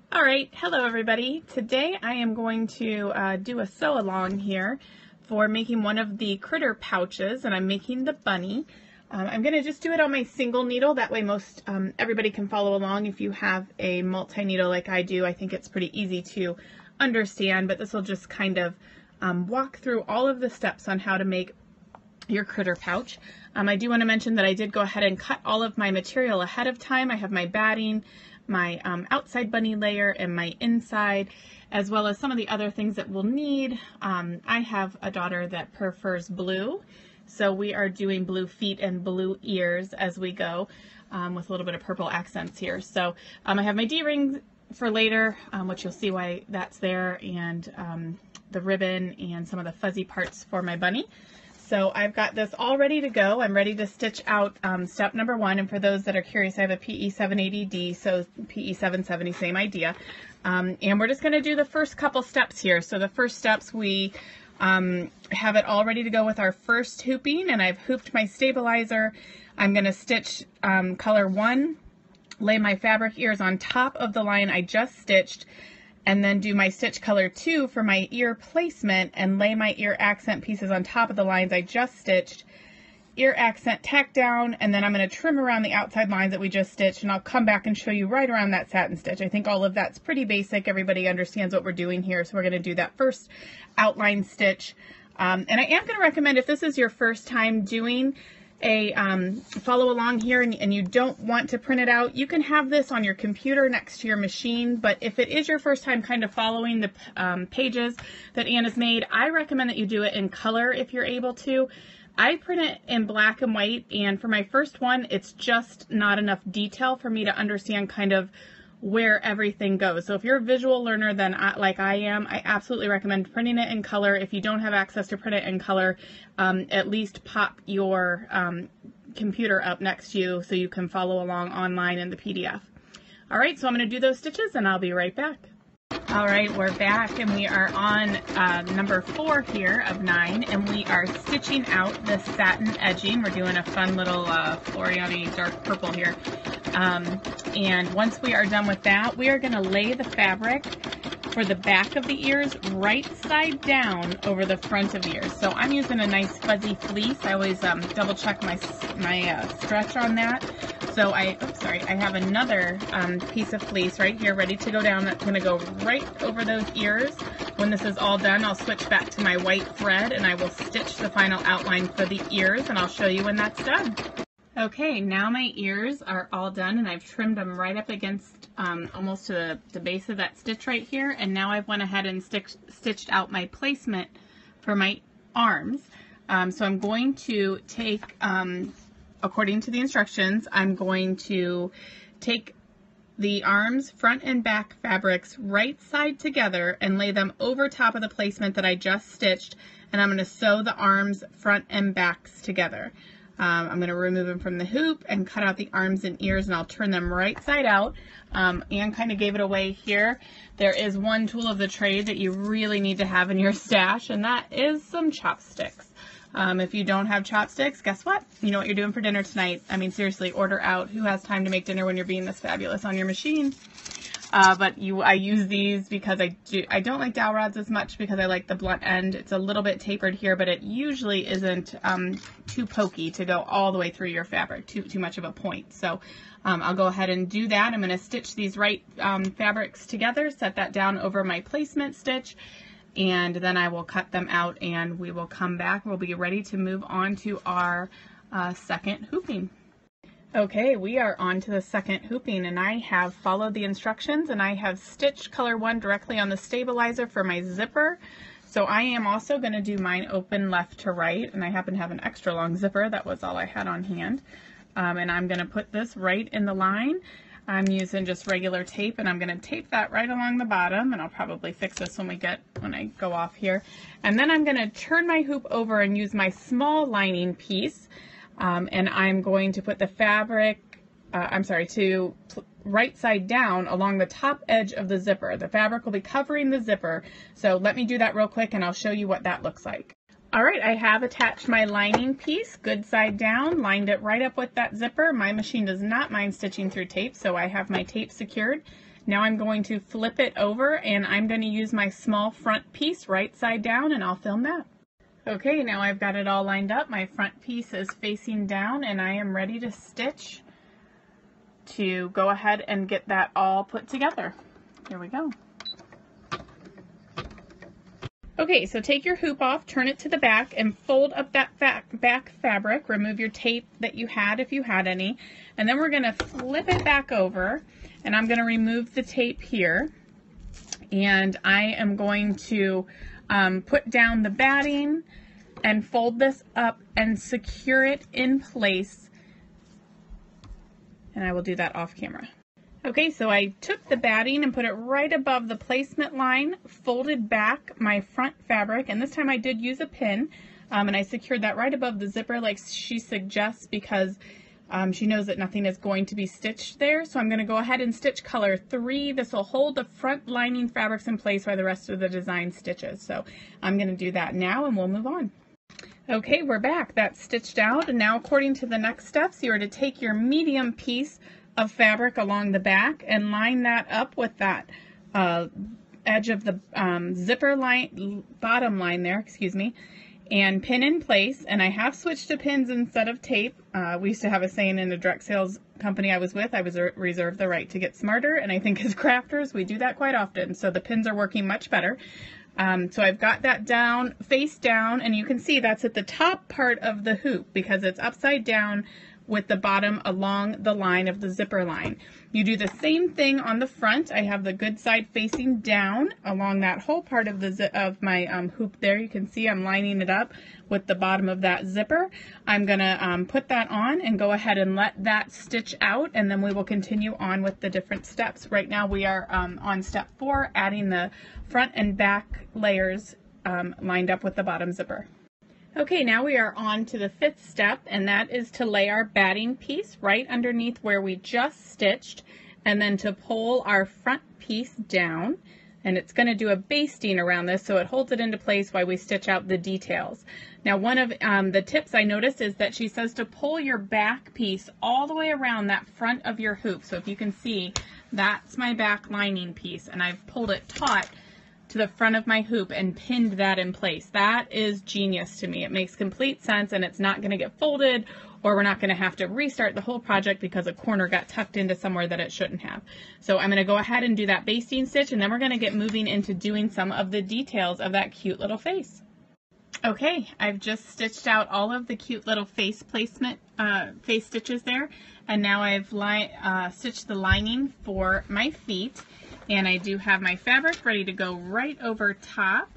All right, hello everybody. Today I am going to do a sew along here for making one of the critter pouches, and I'm making the bunny. I'm going to just do it on my single needle, that way everybody can follow along. If you have a multi-needle like I do, I think it's pretty easy to understand, but this will just kind of walk through all of the steps on how to make your critter pouch. I do want to mention that I did go ahead and cut all of my material ahead of time. I have my batting, my outside bunny layer, and my inside, as well as some of the other things that we'll need. I have a daughter that prefers blue, so we are doing blue feet and blue ears as we go, with a little bit of purple accents here. So I have my D-ring for later, which you'll see why that's there, and the ribbon and some of the fuzzy parts for my bunny. So I've got this all ready to go. I'm ready to stitch out step number 1. And for those that are curious, I have a PE 780D, so PE 770, same idea. And we're just going to do the first couple steps here. So the first steps, we have it all ready to go with our first hooping, and I've hooped my stabilizer. I'm going to stitch color 1, lay my fabric ears on top of the line I just stitched, and then do my stitch color 2 for my ear placement and lay my ear accent pieces on top of the lines I just stitched, ear accent tack down, and then I'm going to trim around the outside lines that we just stitched, and I'll come back and show you right around that satin stitch. I think all of that's pretty basic. Everybody understands what we're doing here, so we're going to do that first outline stitch. And I am going to recommend, if this is your first time doing a follow along here and you don't want to print it out, you can have this on your computer next to your machine. But if it is your first time kind of following the pages that Anne has made, I recommend that you do it in color if you're able to. I print it in black and white, and for my first one, it's just not enough detail for me to understand kind of where everything goes. So if you're a visual learner, then like I am, I absolutely recommend printing it in color. If you don't have access to print it in color, at least pop your computer up next to you so you can follow along online in the PDF. All right, so I'm going to do those stitches and I'll be right back. All right, we're back, and we are on number 4 here of 9, and we are stitching out the satin edging. We're doing a fun little Floriani dark purple here. And once we are done with that, we are going to lay the fabric for the back of the ears right side down over the front of the ears. So I'm using a nice fuzzy fleece. I always double check my stretch on that. So I have another piece of fleece right here ready to go down. That's going to go right over those ears. When this is all done, I'll switch back to my white thread and I will stitch the final outline for the ears, and I'll show you when that's done. Okay, now my ears are all done, and I've trimmed them right up against almost to the base of that stitch right here. And now I've went ahead and stitched out my placement for my arms. So I'm going to take, according to the instructions, I'm going to take the arms, front and back fabrics right side together and lay them over top of the placement that I just stitched, and I'm going to sew the arms front and backs together. I'm going to remove them from the hoop and cut out the arms and ears, and I'll turn them right side out. Anne kind of gave it away here. There is one tool of the trade that you really need to have in your stash, and that is some chopsticks. If you don't have chopsticks, guess what? You know what you're doing for dinner tonight. I mean, seriously, order out. Who has time to make dinner when you're being this fabulous on your machine? But I use these because I don't like dowel rods as much because I like the blunt end. It's a little bit tapered here, but it usually isn't too pokey to go all the way through your fabric, too much of a point. So I'll go ahead and do that. I'm going to stitch these right fabrics together, set that down over my placement stitch, and then I will cut them out and we will come back. We'll be ready to move on to our second hooping. Okay, we are on to the second hooping, and I have followed the instructions, and I have stitched color 1 directly on the stabilizer for my zipper. So I am also going to do mine open left to right, and I happen to have an extra long zipper. That was all I had on hand. And I'm going to put this right in the line. I'm using just regular tape, and I'm going to tape that right along the bottom, and I'll probably fix this when I go off here. And then I'm going to turn my hoop over and use my small lining piece. And I'm going to put the fabric, right side down along the top edge of the zipper. The fabric will be covering the zipper. So let me do that real quick and I'll show you what that looks like. All right, I have attached my lining piece, good side down, lined it right up with that zipper. My machine does not mind stitching through tape, so I have my tape secured. Now I'm going to flip it over, and I'm going to use my small front piece right side down, and I'll film that. Okay, now I've got it all lined up. My front piece is facing down, and I am ready to stitch to go ahead and get that all put together. Here we go. Okay, so take your hoop off, turn it to the back, and fold up that back fabric. Remove your tape that you had if you had any. And then we're going to flip it back over, and I'm going to remove the tape here. And I am going to put down the batting and fold this up and secure it in place. And I will do that off camera. Okay, so I took the batting and put it right above the placement line, folded back my front fabric, and this time I did use a pin, and I secured that right above the zipper like she suggests, because she knows that nothing is going to be stitched there. So I'm going to go ahead and stitch color 3. This will hold the front lining fabrics in place while the rest of the design stitches. So I'm going to do that now, and we'll move on. Okay, we're back. That's stitched out, and now according to the next steps, you are to take your medium piece of fabric along the back and line that up with that edge of the zipper line, bottom line there, excuse me, and pin in place. And I have switched to pins instead of tape. We used to have a saying in the direct sales company I was with, I was reserved the right to get smarter, and I think as crafters we do that quite often. So the pins are working much better. So I've got that down, face down, and you can see that's at the top part of the hoop because it's upside down with the bottom along the line of the zipper line. You do the same thing on the front. I have the good side facing down along that whole part of the my hoop there. You can see I'm lining it up with the bottom of that zipper. I'm gonna put that on and go ahead and let that stitch out, and then we will continue on with the different steps. Right now we are on step 4, adding the front and back layers lined up with the bottom zipper. Okay, now we are on to the 5th step, and that is to lay our batting piece right underneath where we just stitched, and then to pull our front piece down, and it's going to do a basting around this so it holds it into place while we stitch out the details. Now, one of the tips I noticed is that she says to pull your back piece all the way around that front of your hoop. So if you can see, that's my back lining piece, and I've pulled it taut to the front of my hoop and pinned that in place. That is genius to me. It makes complete sense, and it's not going to get folded, or we're not going to have to restart the whole project because a corner got tucked into somewhere that it shouldn't have. So I'm going to go ahead and do that basting stitch, and then we're going to get moving into doing some of the details of that cute little face. Okay, I've just stitched out all of the cute little face placement, face stitches there, and now I've stitched the lining for my feet. And I do have my fabric ready to go right over top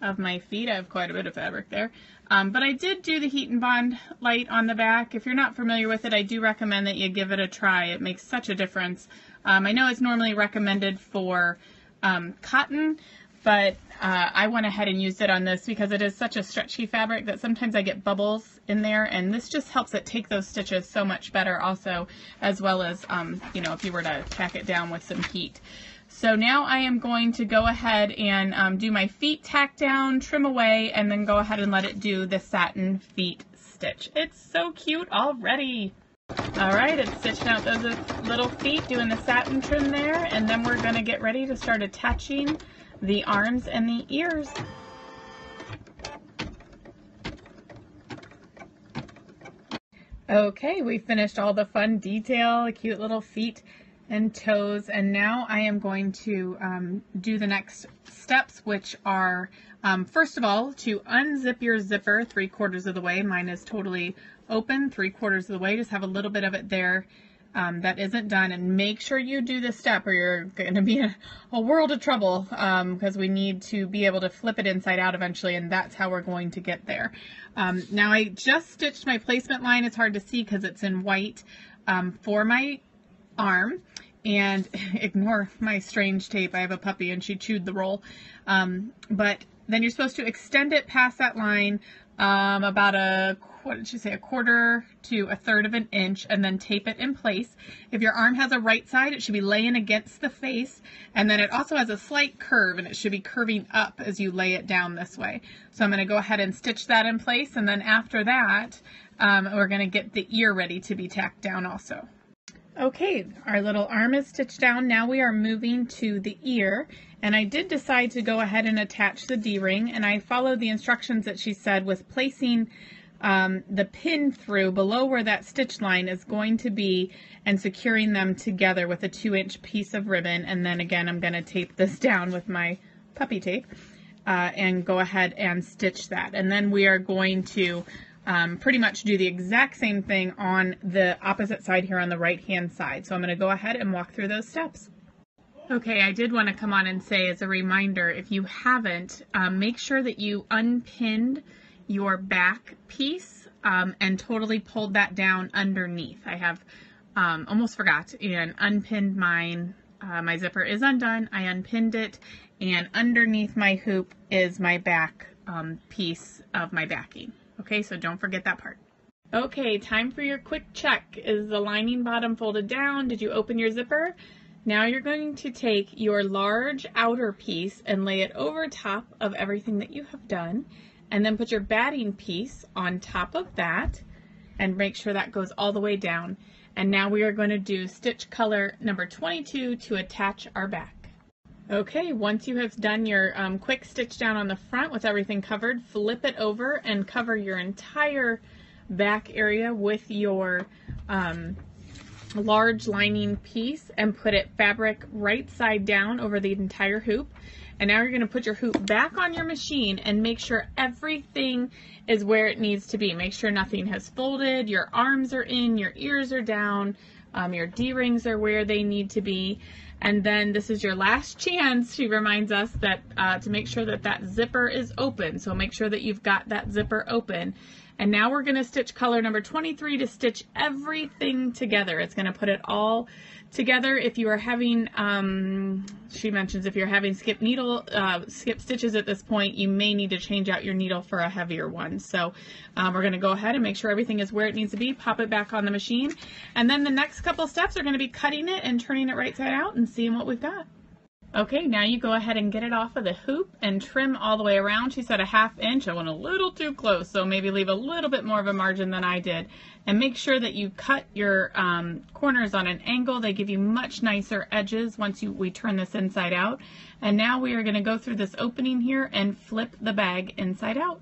of my feet. I have quite a bit of fabric there. But I did do the Heat and Bond light on the back. If you're not familiar with it, I do recommend that you give it a try. It makes such a difference. I know it's normally recommended for cotton, but I went ahead and used it on this because it is such a stretchy fabric that sometimes I get bubbles in there, and this just helps it take those stitches so much better also, as well as, you know, if you were to tack it down with some heat. So now I am going to go ahead and do my feet tack down, trim away, and then go ahead and let it do the satin feet stitch. It's so cute already. All right, it's stitching out those little feet, doing the satin trim there, and then we're going to get ready to start attaching the arms and the ears. Okay, we finished all the fun detail, cute little feet and toes, and now I am going to do the next steps, which are first of all to unzip your zipper 3/4 of the way. Mine is totally open 3/4 of the way. Just have a little bit of it there that isn't done, and make sure you do this step or you're going to be in a world of trouble because we need to be able to flip it inside out eventually, and that's how we're going to get there. Now I just stitched my placement line. It's hard to see because it's in white for my arm, and ignore my strange tape. I have a puppy and she chewed the roll. But then you're supposed to extend it past that line about what did she say, 1/4 to 1/3 of an inch, and then tape it in place. If your arm has a right side, it should be laying against the face, and then it also has a slight curve, and it should be curving up as you lay it down this way. So I'm going to go ahead and stitch that in place, and then after that we're going to get the ear ready to be tacked down also. Okay, our little arm is stitched down. Now we are moving to the ear, and I did decide to go ahead and attach the D-ring, and I followed the instructions that she said with placing the pin through below where that stitch line is going to be and securing them together with a 2-inch piece of ribbon. And then again, I'm going to tape this down with my puppy tape and go ahead and stitch that. And then we are going to pretty much do the exact same thing on the opposite side here on the right hand side. So I'm going to go ahead and walk through those steps. Okay, I did want to come on and say as a reminder, if you haven't, make sure that you unpinned your back piece and totally pulled that down underneath. I have almost forgot and unpinned mine. My zipper is undone. I unpinned it, and underneath my hoop is my back piece of my backing. Okay, so don't forget that part. Okay, time for your quick check. Is the lining bottom folded down? Did you open your zipper? Now you're going to take your large outer piece and lay it over top of everything that you have done, and then put your batting piece on top of that and make sure that goes all the way down. And now we are going to do stitch color number 22 to attach our back. Okay, once you have done your quick stitch down on the front with everything covered, flip it over and cover your entire back area with your large lining piece and put it fabric right side down over the entire hoop. And now you're going to put your hoop back on your machine and make sure everything is where it needs to be. Make sure nothing has folded, your arms are in, your ears are down, your D-rings are where they need to be. And then this is your last chance, she reminds us, that to make sure that that zipper is open. So make sure that you've got that zipper open. And now we're going to stitch color number 23 to stitch everything together. It's going to put it all together. If you are having, she mentions if you're having skip stitches at this point, you may need to change out your needle for a heavier one. So we're going to go ahead and make sure everything is where it needs to be, pop it back on the machine. And then the next couple steps are going to be cutting it and turning it right side out and seeing what we've got. Okay, now you go ahead and get it off of the hoop and trim all the way around. She said a 1/2 inch. I went a little too close, so maybe leave a little bit more of a margin than I did. And make sure that you cut your corners on an angle. They give you much nicer edges once we turn this inside out. And now we are going to go through this opening here and flip the bag inside out.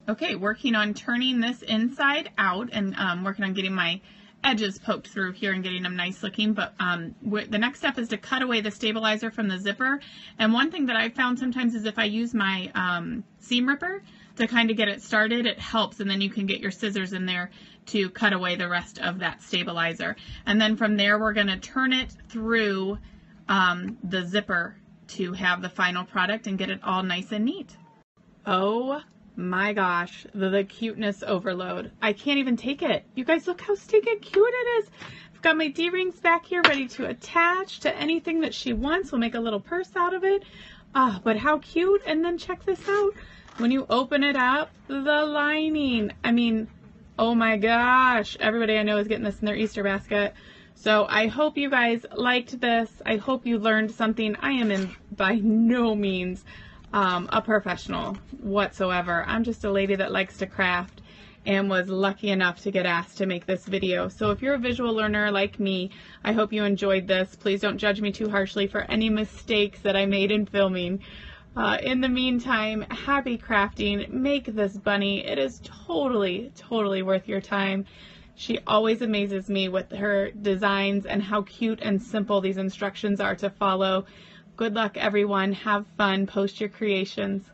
Okay, working on turning this inside out and working on getting my edges poked through here and getting them nice looking, but the next step is to cut away the stabilizer from the zipper. And one thing that I've found sometimes is if I use my seam ripper to kind of get it started, it helps, and then you can get your scissors in there to cut away the rest of that stabilizer. And then from there we're going to turn it through the zipper to have the final product and get it all nice and neat. Oh my gosh, the cuteness overload. I can't even take it. You guys look how stinking cute it is. I've got my D-rings back here ready to attach to anything that she wants. We'll make a little purse out of it. Oh, but how cute. And then check this out. When you open it up, the lining. I mean, oh my gosh. Everybody I know is getting this in their Easter basket. So I hope you guys liked this. I hope you learned something. I am by no means a professional whatsoever. I'm just a lady that likes to craft and was lucky enough to get asked to make this video. So if you're a visual learner like me, I hope you enjoyed this. Please don't judge me too harshly for any mistakes that I made in filming. In the meantime, happy crafting. Make this bunny. It is totally, totally worth your time. She always amazes me with her designs and how cute and simple these instructions are to follow. Good luck, everyone. Have fun. Post your creations.